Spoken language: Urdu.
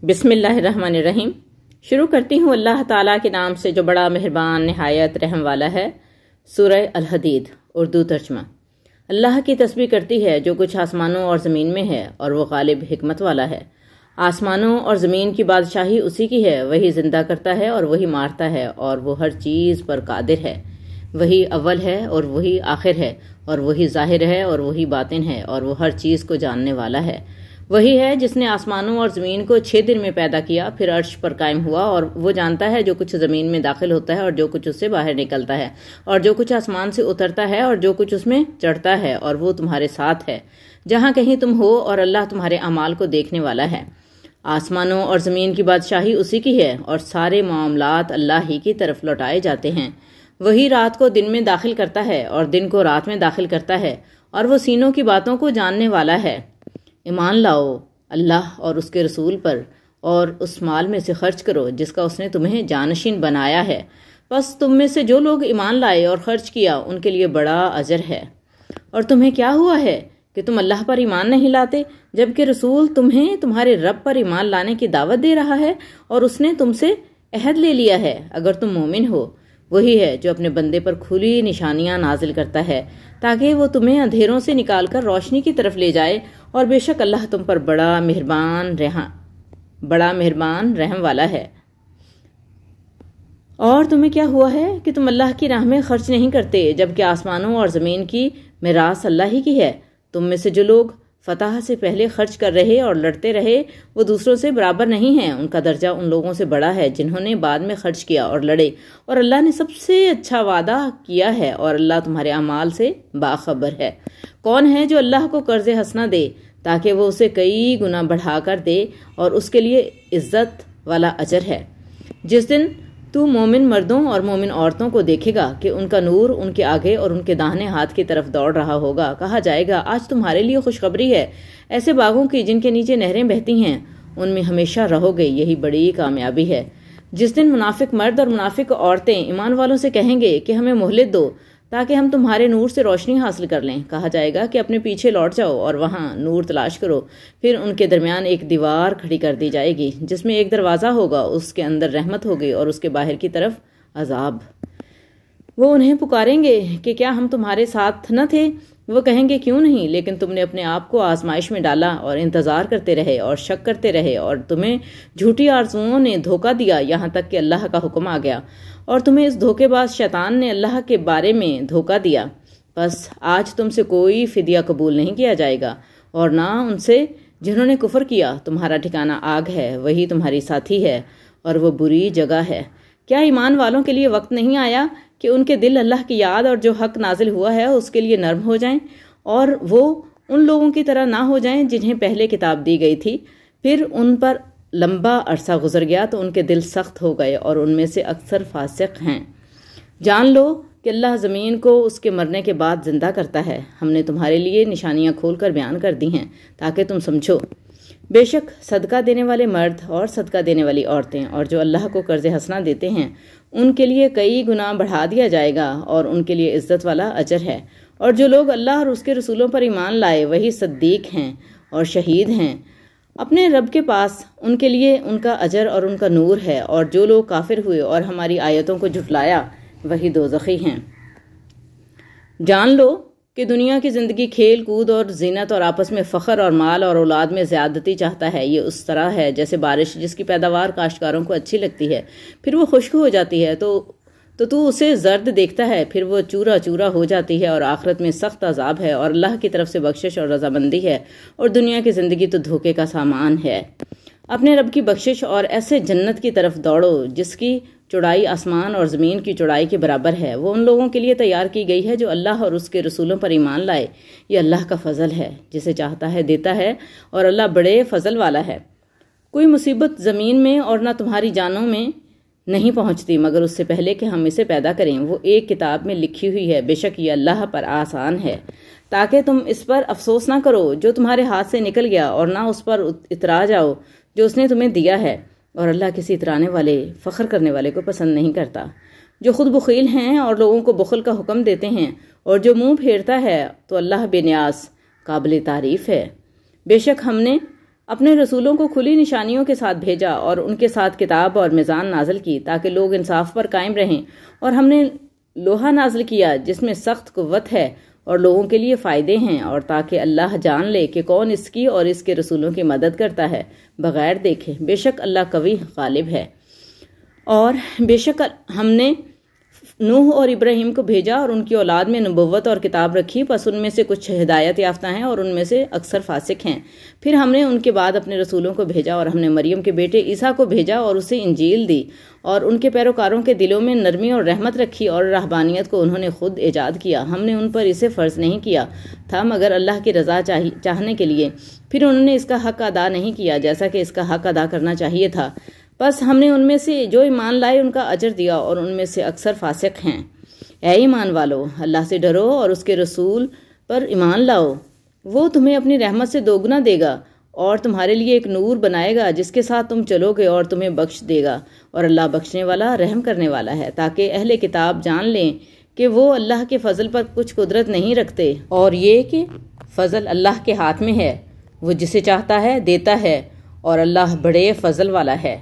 بسم اللہ الرحمن الرحیم۔ شروع کرتی ہوں اللہ تعالیٰ کے نام سے جو بڑا مہربان نہایت رحم والا ہے۔ سورہ الحدید اردو ترجمہ۔ اللہ کی تسبیح کرتی ہے جو کچھ آسمانوں اور زمین میں ہے، اور وہ غالب حکمت والا ہے۔ آسمانوں اور زمین کی بادشاہی اسی کی ہے، وہی زندہ کرتا ہے اور وہی مارتا ہے، اور وہ ہر چیز پر قادر ہے۔ وہی اول ہے اور وہی آخر ہے، اور وہی ظاہر ہے اور وہی باطن ہے، اور وہ ہر چیز کو جاننے والا ہے۔ وہی ہے جس نے آسمانوں اور زمین کو 6 دن میں پیدا کیا، پھر عرش پر قائم ہوا، اور وہ جانتا ہے جو کچھ زمین میں داخل ہوتا ہے اور جو کچھ اس سے باہر نکلتا ہے، اور جو کچھ آسمان سے اترتا ہے اور جو کچھ اس میں چڑھتا ہے، اور وہ تمہارے ساتھ ہے جہاں کہیں تم ہو، اور اللہ تمہارے اعمال کو دیکھنے والا ہے۔ آسمانوں اور زمین کی بادشاہی اسی کی ہے، اور سارے معاملات اللہ ہی کی طرف لوٹائے جاتے ہیں۔ وہی رات کو دن میں داخل کرتا ہے اور دن کو رات میں داخل کرتا ہے، اور وہ سینوں کی باتوں کو جاننے والا ہے۔ ایمان لاؤ اللہ اور اس کے رسول پر، اور اس مال میں سے خرچ کرو جس کا اس نے تمہیں جانشین بنایا ہے۔ بس تم میں سے جو لوگ ایمان لائے اور خرچ کیا ان کے لیے بڑا اجر ہے۔ اور تمہیں کیا ہوا ہے کہ تم اللہ پر ایمان نہیں لاتے، جبکہ رسول تمہیں تمہارے رب پر ایمان لانے کی دعوت دے رہا ہے، اور اس نے تم سے عہد لے لیا ہے اگر تم مومن ہو۔ وہی ہے جو اپنے بندے پر کھلی نشانیاں نازل کرتا ہے تاکہ وہ تمہیں اندھیروں سے نکال کر روشنی کی طرف لے جائے، اور بے شک اللہ تم پر بڑا مہربان رحم والا ہے۔ اور تمہیں کیا ہوا ہے کہ تم اللہ کی راہ میں خرچ نہیں کرتے، جبکہ آسمانوں اور زمین کی میراث اللہ ہی کی ہے۔ تم میں سے جو لوگ فتح سے پہلے خرچ کر رہے اور لڑتے رہے وہ دوسروں سے برابر نہیں ہیں، ان کا درجہ ان لوگوں سے بڑا ہے جنہوں نے بعد میں خرچ کیا اور لڑے، اور اللہ نے سب سے اچھا وعدہ کیا ہے، اور اللہ تمہارے اعمال سے باخبر ہے۔ کون ہے جو اللہ کو قرض حسنہ دے تاکہ وہ اسے کئی گنا بڑھا کر دے، اور اس کے لیے عزت والا اجر ہے۔ جس دن تو مومن مردوں اور مومن عورتوں کو دیکھے گا کہ ان کا نور ان کے آگے اور ان کے داہنے ہاتھ کی طرف دوڑ رہا ہوگا، کہا جائے گا آج تمہارے لیے خوشخبری ہے، ایسے باغوں کی جن کے نیچے نہریں بہتی ہیں، ان میں ہمیشہ رہو گے، یہی بڑی کامیابی ہے۔ جس دن منافق مرد اور منافق عورتیں ایمان والوں سے کہیں گے کہ ہمیں مہلت دو تاکہ ہم تمہارے نور سے روشنی حاصل کر لیں، کہا جائے گا کہ اپنے پیچھے لوٹ جاؤ اور وہاں نور تلاش کرو۔ پھر ان کے درمیان ایک دیوار کھڑی کر دی جائے گی جس میں ایک دروازہ ہوگا، اس کے اندر رحمت ہوگی اور اس کے باہر کی طرف عذاب۔ وہ انہیں پکاریں گے کہ کیا ہم تمہارے ساتھ نہ تھے؟ وہ کہیں گے کیوں نہیں، لیکن تم نے اپنے آپ کو آزمائش میں ڈالا اور انتظار کرتے رہے اور شک کرتے رہے، اور تمہیں جھوٹی آرزوؤں نے دھوکہ دیا یہاں تک کہ اللہ کا حکم آ گیا، اور تمہیں اس دھوکے باز شیطان نے اللہ کے بارے میں دھوکہ دیا۔ بس آج تم سے کوئی فدیہ قبول نہیں کیا جائے گا، اور نہ ان سے جنہوں نے کفر کیا۔ تمہارا ٹھکانہ آگ ہے، وہی تمہاری ساتھی ہے، اور وہ بری جگہ ہے۔ کیا ایمان والوں کے لیے وقت نہیں آیا کہ ان کے دل اللہ کی یاد اور جو حق نازل ہوا ہے اس کے لیے نرم ہو جائیں، اور وہ ان لوگوں کی طرح نہ ہو جائیں جنہیں پہلے کتاب دی گئی تھی، پھر ان پر لمبا عرصہ گزر گیا تو ان کے دل سخت ہو گئے، اور ان میں سے اکثر فاسق ہیں۔ جان لو کہ اللہ زمین کو اس کے مرنے کے بعد زندہ کرتا ہے۔ ہم نے تمہارے لیے نشانیاں کھول کر بیان کر دی ہیں تاکہ تم سمجھو۔ بے شک صدقہ دینے والے مرد اور صدقہ دینے والی عورتیں اور جو اللہ کو قرض حسنہ دیتے ہیں ان کے لیے کئی گنا بڑھا دیا جائے گا، اور ان کے لیے عزت والا اجر ہے۔ اور جو لوگ اللہ اور اس کے رسولوں پر ایمان لائے وہی صدیق ہیں اور شہید ہیں اپنے رب کے پاس، ان کے لیے ان کا اجر اور ان کا نور ہے۔ اور جو لوگ کافر ہوئے اور ہماری آیتوں کو جھٹلایا وہی دوزخی ہیں۔ جان لو کہ دنیا کی زندگی کھیل کود اور زینت اور آپس میں فخر اور مال اور اولاد میں زیادتی چاہتا ہے۔ یہ اس طرح ہے جیسے بارش جس کی پیداوار کاشتکاروں کو اچھی لگتی ہے، پھر وہ خشک ہو جاتی ہے تو اسے زرد دیکھتا ہے، پھر وہ چورا چورا ہو جاتی ہے، اور آخرت میں سخت عذاب ہے، اور اللہ کی طرف سے بخشش اور رضامندی ہے، اور دنیا کی زندگی تو دھوکے کا سامان ہے۔ اپنے رب کی بخشش اور ایسے جنت کی طرف دوڑو جس کی چوڑائی آسمان اور زمین کی چوڑائی کے برابر ہے، وہ ان لوگوں کے لیے تیار کی گئی ہے جو اللہ اور اس کے رسولوں پر ایمان لائے۔ یہ اللہ کا فضل ہے، جسے چاہتا ہے دیتا ہے، اور اللہ بڑے فضل والا ہے۔ کوئی مصیبت زمین میں اور نہ تمہاری جانوں میں نہیں پہنچتی مگر اس سے پہلے کہ ہم اسے پیدا کریں، وہ ایک کتاب میں لکھی ہوئی ہے۔ بے شک یہ اللہ پر آسان ہے، تاکہ تم اس پر افسوس نہ کرو جو تمہارے ہاتھ سے نکل گیا، اور نہ اس پر اترا جاؤ جو اس نے تمہیں دیا ہے، اور اللہ کسی اترانے والے فخر کرنے والے کو پسند نہیں کرتا۔ جو خود بخیل ہیں اور لوگوں کو بخل کا حکم دیتے ہیں، اور جو منہ پھیرتا ہے تو اللہ بے نیاز قابل تعریف ہے۔ بے شک ہم نے اپنے رسولوں کو کھلی نشانیوں کے ساتھ بھیجا اور ان کے ساتھ کتاب اور میزان نازل کی تاکہ لوگ انصاف پر قائم رہیں، اور ہم نے لوہا نازل کیا جس میں سخت قوت ہے اور لوگوں کے لیے فائدے ہیں، اور تاکہ اللہ جان لے کہ کون اس کی اور اس کے رسولوں کی مدد کرتا ہے بغیر دیکھے۔ بے شک اللہ قوی غالب ہے۔ اور بے شک ہم نے نوح اور ابراہیم کو بھیجا اور ان کی اولاد میں نبوت اور کتاب رکھی، پس ان میں سے کچھ ہدایت یافتہ ہیں اور ان میں سے اکثر فاسق ہیں۔ پھر ہم نے ان کے بعد اپنے رسولوں کو بھیجا اور ہم نے مریم کے بیٹے عیسیٰ کو بھیجا اور اسے انجیل دی، اور ان کے پیروکاروں کے دلوں میں نرمی اور رحمت رکھی، اور رہبانیت کو انہوں نے خود ایجاد کیا۔ ہم نے ان پر اسے فرض نہیں کیا تھا مگر اللہ کی رضا چاہنے کے لیے، پھر انہوں نے اس کا حق ادا نہیں کیا جیسا کہ اس کا حق ادا کرنا چاہیے تھا۔ بس ہم نے ان میں سے جو ایمان لائے ان کا اجر دیا، اور ان میں سے اکثر فاسق ہیں۔ اے ایمان والو، اللہ سے ڈرو اور اس کے رسول پر ایمان لاؤ، وہ تمہیں اپنی رحمت سے دوگنا دے گا اور تمہارے لیے ایک نور بنائے گا جس کے ساتھ تم چلو گے، اور تمہیں بخش دے گا، اور اللہ بخشنے والا رحم کرنے والا ہے، تاکہ اہل کتاب جان لیں کہ وہ اللہ کے فضل پر کچھ قدرت نہیں رکھتے، اور یہ کہ فضل اللہ کے ہاتھ میں ہے، وہ جسے چاہتا ہے دیتا ہے، اور اللہ بڑے فضل والا ہے۔